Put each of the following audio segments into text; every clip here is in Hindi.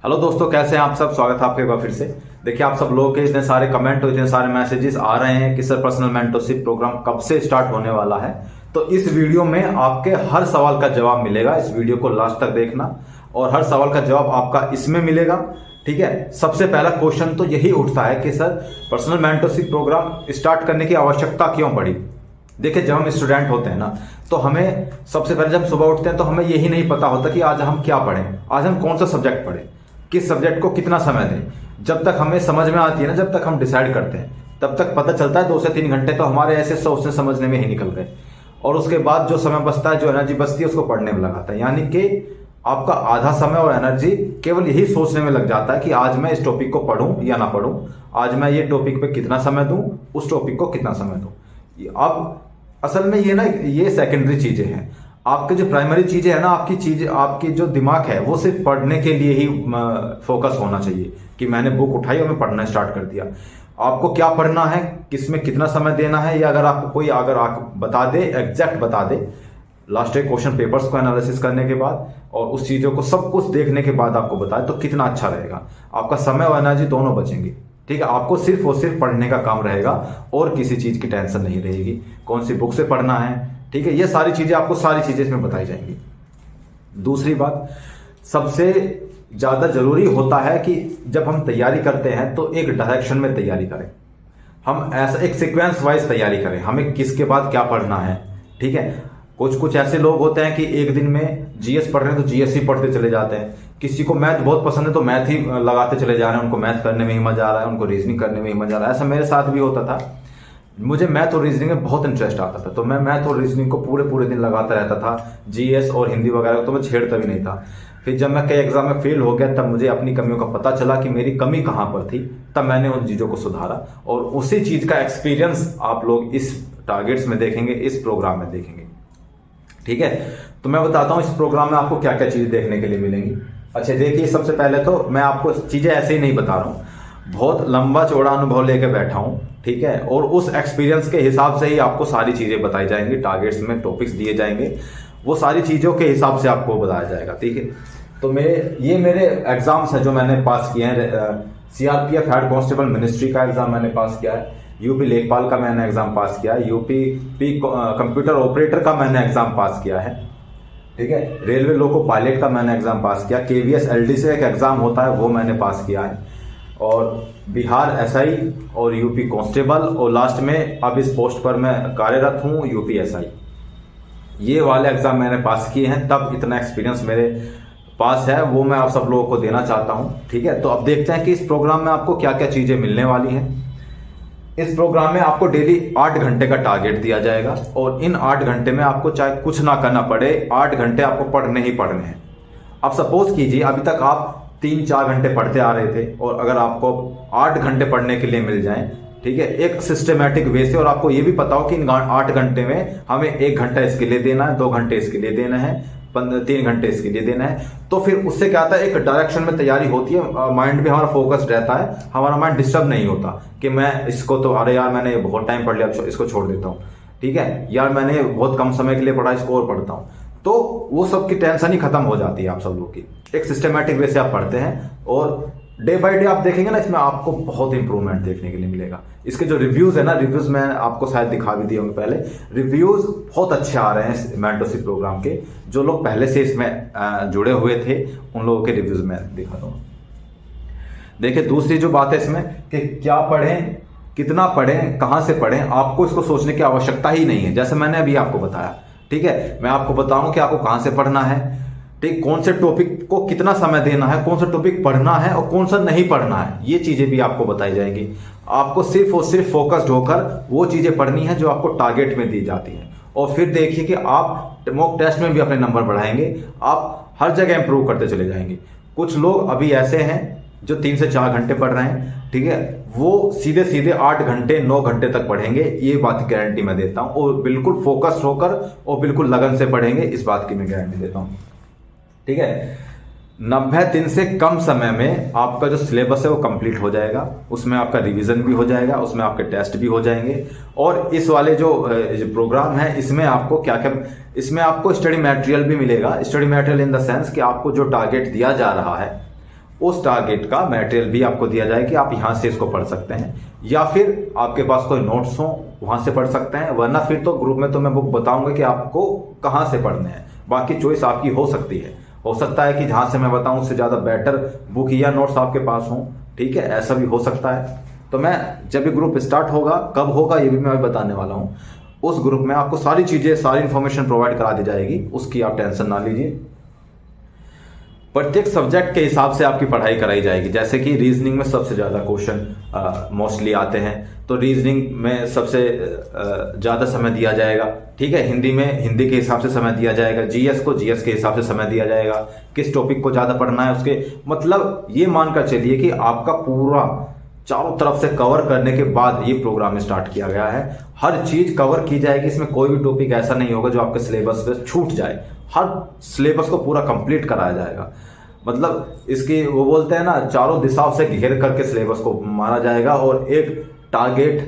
हेलो दोस्तों, कैसे हैं आप सब। स्वागत है आपके एक बार फिर से। देखिए, आप सब लोगों के इतने सारे कमेंट और इतने सारे मैसेजेस आ रहे हैं कि सर पर्सनल मेंटरशिप प्रोग्राम कब से स्टार्ट होने वाला है। तो इस वीडियो में आपके हर सवाल का जवाब मिलेगा। इस वीडियो को लास्ट तक देखना और हर सवाल का जवाब आपका इसमें मिलेगा। ठीक है। सबसे पहला क्वेश्चन तो यही उठता है कि sir personal mentorship programme start करने की आवश्यकता क्यों पड़ी। देखिए, जब हम स्टूडेंट होते हैं ना, तो हमें सबसे पहले जब सुबह उठते हैं तो हमें यही नहीं पता होता कि आज हम क्या पढ़ें, आज हम कौन सा सब्जेक्ट पढ़ें, किस सब्जेक्ट को कितना समय दें। जब तक हमें समझ में आती है ना, जब तक हम डिसाइड करते हैं, तब तक पता चलता है 2 से 3 घंटे तो हमारे ऐसे सोचने समझने में ही निकल गए। और उसके बाद जो समय बचता है, जो एनर्जी बचती है, उसको पढ़ने में लगाता है। यानी कि आपका आधा समय और एनर्जी केवल यही सोचने में लग जाता है कि आज मैं इस टॉपिक को पढ़ूं या ना पढ़ूं, आज मैं ये टॉपिक पे कितना समय दूं, उस टॉपिक को कितना समय दूं। अब असल में ये सेकेंडरी चीजें हैं। आपके जो प्राइमरी चीजें है ना, आपकी जो दिमाग है वो सिर्फ पढ़ने के लिए ही फोकस होना चाहिए कि मैंने बुक उठाई और मैं पढ़ना स्टार्ट कर दिया। आपको क्या पढ़ना है, किसमें कितना समय देना है, या अगर आप बता दे, एग्जैक्ट बता दे लास्ट एक क्वेश्चन पेपर्स को एनालिसिस करने के बाद और उस चीजों को सब कुछ देखने के बाद आपको बताए, तो कितना अच्छा रहेगा। आपका समय और एनर्जी दोनों बचेंगे। ठीक है। आपको सिर्फ और सिर्फ पढ़ने का काम रहेगा और किसी चीज की टेंशन नहीं रहेगी। कौन सी बुक से पढ़ना है, ठीक है, ये सारी चीजें आपको सारी चीजें इसमें बताई जाएंगी। दूसरी बात, सबसे ज्यादा जरूरी होता है कि जब हम तैयारी करते हैं तो एक डायरेक्शन में तैयारी करें। हम ऐसा एक सीक्वेंस वाइज तैयारी करें, हमें किसके बाद क्या पढ़ना है। ठीक है। कुछ ऐसे लोग होते हैं कि एक दिन में जीएस पढ़ रहे हैं तो जीएस ही पढ़ते चले जाते हैं। किसी को मैथ बहुत पसंद है तो मैथ ही लगाते चले जा रहे हैं, उनको मैथ करने में ही मजा आ रहा है, उनको रीजनिंग करने में ही मजा आ रहा है। ऐसा मेरे साथ भी होता था। मुझे मैथ और रीजनिंग में बहुत इंटरेस्ट आता था, तो मैं मैथ और रीजनिंग को पूरे दिन लगाता रहता था। जीएस और हिंदी वगैरह तो मैं छेड़ता भी नहीं था। फिर जब मैं कई एग्जाम में फेल हो गया, तब मुझे अपनी कमियों का पता चला कि मेरी कमी कहाँ पर थी। तब मैंने उन चीजों को सुधारा और उसी चीज का एक्सपीरियंस आप लोग इस टारगेट्स में देखेंगे, इस प्रोग्राम में देखेंगे। ठीक है। तो मैं बताता हूं इस प्रोग्राम में आपको क्या क्या चीजें देखने के लिए मिलेंगी। अच्छा, देखिए, सबसे पहले तो मैं आपको चीजें ऐसे ही नहीं बता रहा हूं, बहुत लंबा चौड़ा अनुभव लेके बैठा हूं। ठीक है। और उस एक्सपीरियंस के हिसाब से ही आपको सारी चीजें बताई जाएंगी। टारगेट्स में टॉपिक्स दिए जाएंगे, वो सारी चीजों के हिसाब से आपको बताया जाएगा। ठीक है। तो मेरे एग्जाम्स हैं जो मैंने पास किए हैं। सीआरपीएफ हेड कांस्टेबल मिनिस्ट्री का एग्जाम मैंने पास किया है। यूपी लेखपाल का मैंने एग्जाम पास किया है। यूपी कंप्यूटर ऑपरेटर का मैंने एग्जाम पास किया है। ठीक है। रेलवे लोको पायलट का मैंने एग्जाम पास किया। केवीएस एलडी से एक एग्जाम होता है, वो मैंने पास किया है। और बिहार एसआई और यूपी कांस्टेबल, और लास्ट में अब इस पोस्ट पर मैं कार्यरत हूं यूपी एसआई। ये वाले एग्जाम मैंने पास किए हैं, तब इतना एक्सपीरियंस मेरे पास है, वो मैं आप सब लोगों को देना चाहता हूं। ठीक है। तो अब देखते हैं कि इस प्रोग्राम में आपको क्या क्या चीजें मिलने वाली हैं। इस प्रोग्राम में आपको डेली 8 घंटे का टारगेट दिया जाएगा और इन 8 घंटे में आपको चाहे कुछ ना करना पड़े, 8 घंटे आपको पढ़ने ही पढ़ने हैं। अब सपोज कीजिए अभी तक आप 3-4 घंटे पढ़ते आ रहे थे और अगर आपको 8 घंटे पढ़ने के लिए मिल जाएं, ठीक है, एक सिस्टमेटिक वे से, और आपको ये भी पता हो कि इन 8 घंटे में हमें 1 घंटा इसके लिए देना है, 2 घंटे इसके लिए देना है, 3 घंटे इसके लिए देना है, तो फिर उससे क्या आता है, एक डायरेक्शन में तैयारी होती है। माइंड भी हमारा फोकस्ड रहता है, हमारा माइंड डिस्टर्ब नहीं होता कि मैं इसको तो अरे यार मैंने बहुत टाइम पढ़ लिया, इसको छोड़ देता हूँ। ठीक है। यार मैंने बहुत कम समय के लिए पढ़ा, इसको और पढ़ता हूँ। तो वो सब की टेंशन ही खत्म हो जाती है आप सब लोग की। एक सिस्टमेटिक वे से आप पढ़ते हैं और डे बाय डे आप देखेंगे ना, इसमें आपको बहुत इंप्रूवमेंट देखने के लिए मिलेगा। इसके जो रिव्यूज है ना, रिव्यूज मैं आपको शायद दिखा भी दिए होंगे पहले, रिव्यूज बहुत अच्छे आ रहे हैं मेंटरशिप प्रोग्राम के। जो लोग पहले से इसमें जुड़े हुए थे उन लोगों के रिव्यूज मैं दिखा दूँ। देखिए, दूसरी जो बात है इसमें कि क्या पढ़ें, कितना पढ़ें, कहां से पढ़ें, आपको इसको सोचने की आवश्यकता ही नहीं है। जैसे मैंने अभी आपको बताया, ठीक है, मैं आपको बताऊं कि आपको कहां से पढ़ना है, ठीक, कौन से टॉपिक को कितना समय देना है, कौन सा टॉपिक पढ़ना है और कौन सा नहीं पढ़ना है, ये चीजें भी आपको बताई जाएंगी। आपको सिर्फ और सिर्फ फोकस्ड होकर वो चीजें पढ़नी है जो आपको टारगेट में दी जाती हैं। और फिर देखिए कि आप मॉक टेस्ट में भी अपने नंबर बढ़ाएंगे, आप हर जगह इंप्रूव करते चले जाएंगे। कुछ लोग अभी ऐसे हैं जो 3 से 4 घंटे पढ़ रहे हैं, ठीक है, वो सीधे सीधे 8 घंटे 9 घंटे तक पढ़ेंगे, ये बात की गारंटी मैं देता हूं। और बिल्कुल फोकस्ड होकर और बिल्कुल लगन से पढ़ेंगे, इस बात की मैं गारंटी देता हूं। ठीक है। 90 दिन से कम समय में आपका जो सिलेबस है वो कंप्लीट हो जाएगा, उसमें आपका रिवीजन भी हो जाएगा, उसमें आपके टेस्ट भी हो जाएंगे। और इस वाले जो प्रोग्राम है इसमें आपको क्या क्या, इसमें आपको स्टडी मटेरियल भी मिलेगा। Study material in the sense कि आपको जो टारगेट दिया जा रहा है उस टारगेट का मटेरियल भी आपको दिया जाए कि आप यहाँ से इसको पढ़ सकते हैं, या फिर आपके पास कोई नोट्स हो वहां से पढ़ सकते हैं, वरना फिर तो ग्रुप में तो मैं बुक बताऊंगा कि आपको कहाँ से पढ़ने हैं। बाकी चॉइस आपकी हो सकती है, हो सकता है कि जहां से मैं बताऊं उससे ज्यादा बेटर बुक या नोट्स आपके पास हो, ठीक है, ऐसा भी हो सकता है। तो मैं जब भी ग्रुप स्टार्ट होगा, कब होगा ये भी मैं बताने वाला हूं। उस ग्रुप में आपको सारी चीजें, सारी इंफॉर्मेशन प्रोवाइड करा दी जाएगी, उसकी आप टेंशन ना लीजिए। प्रत्येक सब्जेक्ट के हिसाब से आपकी पढ़ाई कराई जाएगी। जैसे कि रीजनिंग में सबसे ज्यादा क्वेश्चन मोस्टली आते हैं, तो रीजनिंग में सबसे ज्यादा समय दिया जाएगा, ठीक है। हिंदी में हिंदी के हिसाब से समय दिया जाएगा, जीएस को जीएस के हिसाब से समय दिया जाएगा, किस टॉपिक को ज्यादा पढ़ना है उसके, मतलब ये मानकर चलिए कि आपका पूरा चारों तरफ से कवर करने के बाद ये प्रोग्राम स्टार्ट किया गया है। हर चीज कवर की जाएगी, इसमें कोई भी टॉपिक ऐसा नहीं होगा जो आपके सिलेबस पे छूट जाए। हर सिलेबस को पूरा कंप्लीट कराया जाएगा, मतलब इसकी वो बोलते हैं ना, चारों दिशाओं से घेर करके सिलेबस को मारा जाएगा और एक टारगेट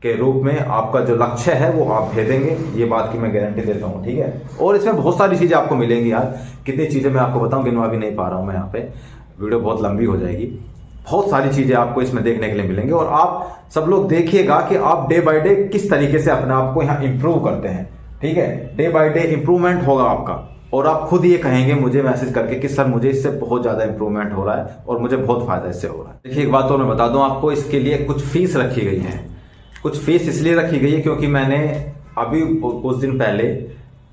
के रूप में आपका जो लक्ष्य है वो आप भेदेंगे, ये बात की मैं गारंटी देता हूँ, ठीक है। और इसमें बहुत सारी चीजें आपको मिलेंगी यार, कितनी चीजें मैं आपको बताऊं, गिनवा भी नहीं पा रहा हूं मैं यहाँ पे, वीडियो बहुत लंबी हो जाएगी। बहुत सारी चीजें आपको इसमें देखने के लिए मिलेंगे, और आप सब लोग देखिएगा कि आप डे बाय डे किस तरीके से अपने आप को यहाँ इंप्रूव करते हैं, ठीक है। डे बाय डे इंप्रूवमेंट होगा आपका, और आप खुद ये कहेंगे मुझे मैसेज करके कि सर मुझे इससे बहुत ज्यादा इंप्रूवमेट हो रहा है और मुझे बहुत फायदा इससे हो रहा है। देखिए एक बात और मैं बता दूं आपको, इसके लिए कुछ फीस रखी गई है। कुछ फीस इसलिए रखी गई है क्योंकि मैंने अभी कुछ दिन पहले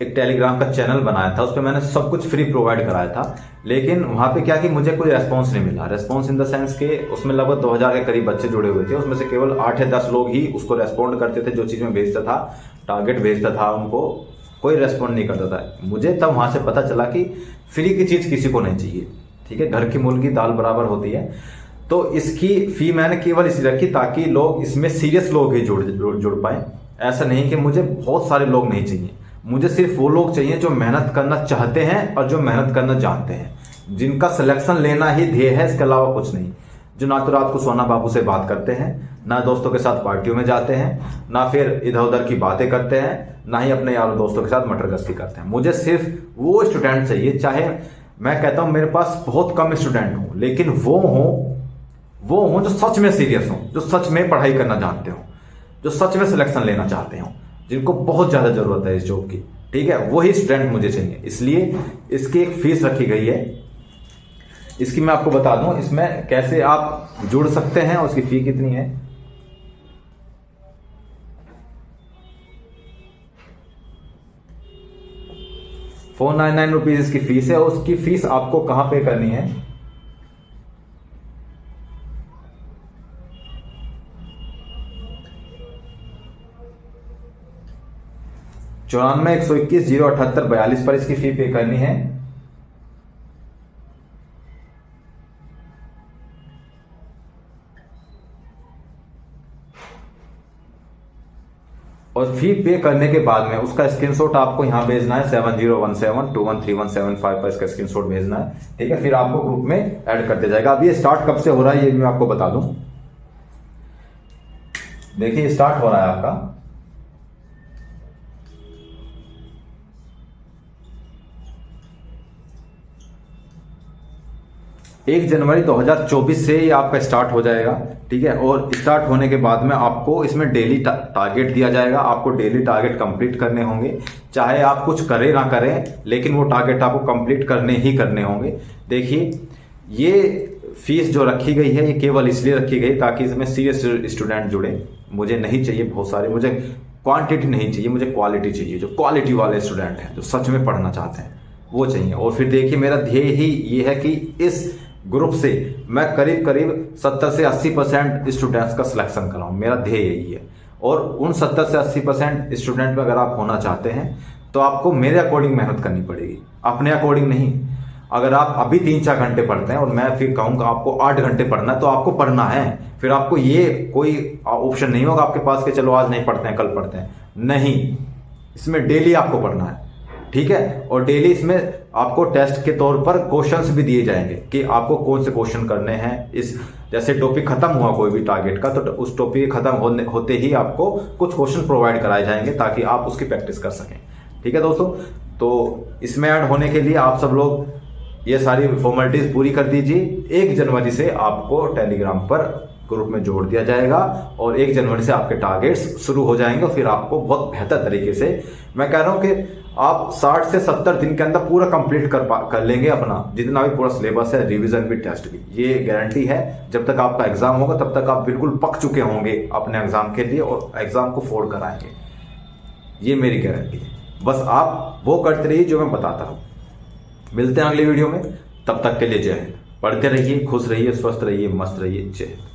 एक टेलीग्राम का चैनल बनाया था, उस पर मैंने सब कुछ फ्री प्रोवाइड कराया था, लेकिन वहां पे क्या कि मुझे कोई रेस्पॉन्स नहीं मिला। रेस्पॉन्स इन द सेंस के उसमें लगभग 2000 के करीब बच्चे जुड़े हुए थे, उसमें से केवल 8 या 10 लोग ही उसको रेस्पॉन्ड करते थे, जो चीज में भेजता था, टारगेट भेजता था, उनको कोई रेस्पॉन्ड नहीं करता था। मुझे तब वहां से पता चला कि फ्री की चीज किसी को नहीं चाहिए, ठीक है, घर की मुर्गी दाल बराबर होती है। तो इसकी फी मैंने केवल इसलिए रखी ताकि लोग इसमें सीरियस लोग ही जुड़ पाए। ऐसा नहीं कि मुझे बहुत सारे लोग नहीं चाहिए, मुझे सिर्फ वो लोग चाहिए जो मेहनत करना चाहते हैं और जो मेहनत करना जानते हैं, जिनका सिलेक्शन लेना ही ध्येय है, इसके अलावा कुछ नहीं। जो ना तो रात को सोना बाबू से बात करते हैं, ना दोस्तों के साथ पार्टियों में जाते हैं, ना फिर इधर उधर की बातें करते हैं, ना ही अपने यारों दोस्तों के साथ मटरगश्ती करते हैं। मुझे सिर्फ वो स्टूडेंट चाहिए, चाहे मैं कहता हूं मेरे पास बहुत कम स्टूडेंट हो, लेकिन वो हो जो सच में सीरियस हो, जो सच में पढ़ाई करना जानते हो, जो सच में सिलेक्शन लेना चाहते हो, जिनको बहुत ज्यादा जरूरत है इस जॉब की, ठीक है, वही स्टूडेंट मुझे चाहिए। इसलिए इसकी एक फीस रखी गई है। इसकी मैं आपको बता दूं इसमें कैसे आप जुड़ सकते हैं और उसकी फी कितनी है। ₹499 इसकी फीस है, और उसकी फीस आपको कहां पे करनी है, ₹94,121,078,42 पर इसकी फी पे करनी है। और फी पे करने के बाद में उसका स्क्रीनशॉट आपको यहां भेजना है, 7017213175 पर इसका स्क्रीनशॉट भेजना है, ठीक है। फिर आपको ग्रुप में ऐड कर दिया जाएगा। अब ये स्टार्ट कब से हो रहा है ये मैं आपको बता दूं। देखिए स्टार्ट हो रहा है आपका 1 जनवरी 2024 से ये आपका स्टार्ट हो जाएगा, ठीक है। और स्टार्ट होने के बाद में आपको इसमें डेली टारगेट दिया जाएगा, आपको डेली टारगेट कंप्लीट करने होंगे, चाहे आप कुछ करें ना करें, लेकिन वो टारगेट आपको कंप्लीट करने ही करने होंगे। देखिए ये फीस जो रखी गई है ये केवल इसलिए रखी गई ताकि इसमें सीरियस स्टूडेंट जुड़े। मुझे नहीं चाहिए बहुत सारे, मुझे क्वांटिटी नहीं चाहिए, मुझे क्वालिटी चाहिए। जो क्वालिटी वाले स्टूडेंट हैं, जो सच में पढ़ना चाहते हैं, वो चाहिए। और फिर देखिए मेरा ध्येय ही ये है कि इस ग्रुप से मैं करीब करीब 70 से 80% स्टूडेंट्स का सिलेक्शन कराऊं, मेरा ध्येय यही है। और उन 70 से 80% स्टूडेंट में अगर आप होना चाहते हैं तो आपको मेरे अकॉर्डिंग मेहनत करनी पड़ेगी, अपने अकॉर्डिंग नहीं। अगर आप अभी 3-4 घंटे पढ़ते हैं और मैं फिर कहूंगा आपको 8 घंटे पढ़ना है, तो आपको पढ़ना है। फिर आपको ये कोई ऑप्शन नहीं होगा आपके पास कि चलो आज नहीं पढ़ते हैं कल पढ़ते हैं, नहीं। इसमें डेली आपको पढ़ना है, ठीक है। और डेली इसमें आपको टेस्ट के तौर पर क्वेश्चंस भी दिए जाएंगे कि आपको कौन से क्वेश्चन करने हैं। इस जैसे टॉपिक खत्म हुआ कोई भी टारगेट का, तो उस टॉपिक खत्म होते ही आपको कुछ क्वेश्चन प्रोवाइड कराए जाएंगे ताकि आप उसकी प्रैक्टिस कर सकें, ठीक है दोस्तों। तो इसमें ऐड होने के लिए आप सब लोग ये सारी फॉर्मेलिटीज पूरी कर दीजिए। 1 जनवरी से आपको टेलीग्राम पर ग्रुप में जोड़ दिया जाएगा और 1 जनवरी से आपके टारगेट्स शुरू हो जाएंगे और फिर आपको बहुत बेहतर तरीके से, मैं कह रहा हूं कि आप 60 से 70 दिन के अंदर पूरा कंप्लीट कर लेंगे अपना जितना भी पूरा सिलेबस है, रिवीजन भी, टेस्ट भी। ये गारंटी है। जब तक आपका एग्जाम होगा तब तक आप बिल्कुल पक चुके होंगे अपने एग्जाम के लिए और एग्जाम को फोड़ कर आएंगे। ये मेरी गारंटी है। बस आप वो करते रहिए जो मैं बताता हूं। मिलते हैं अगली वीडियो में, तब तक के लिए जय हिंद। पढ़ते रहिए, खुश रहिए, स्वस्थ रहिए, मस्त रहिए। जय हिंद।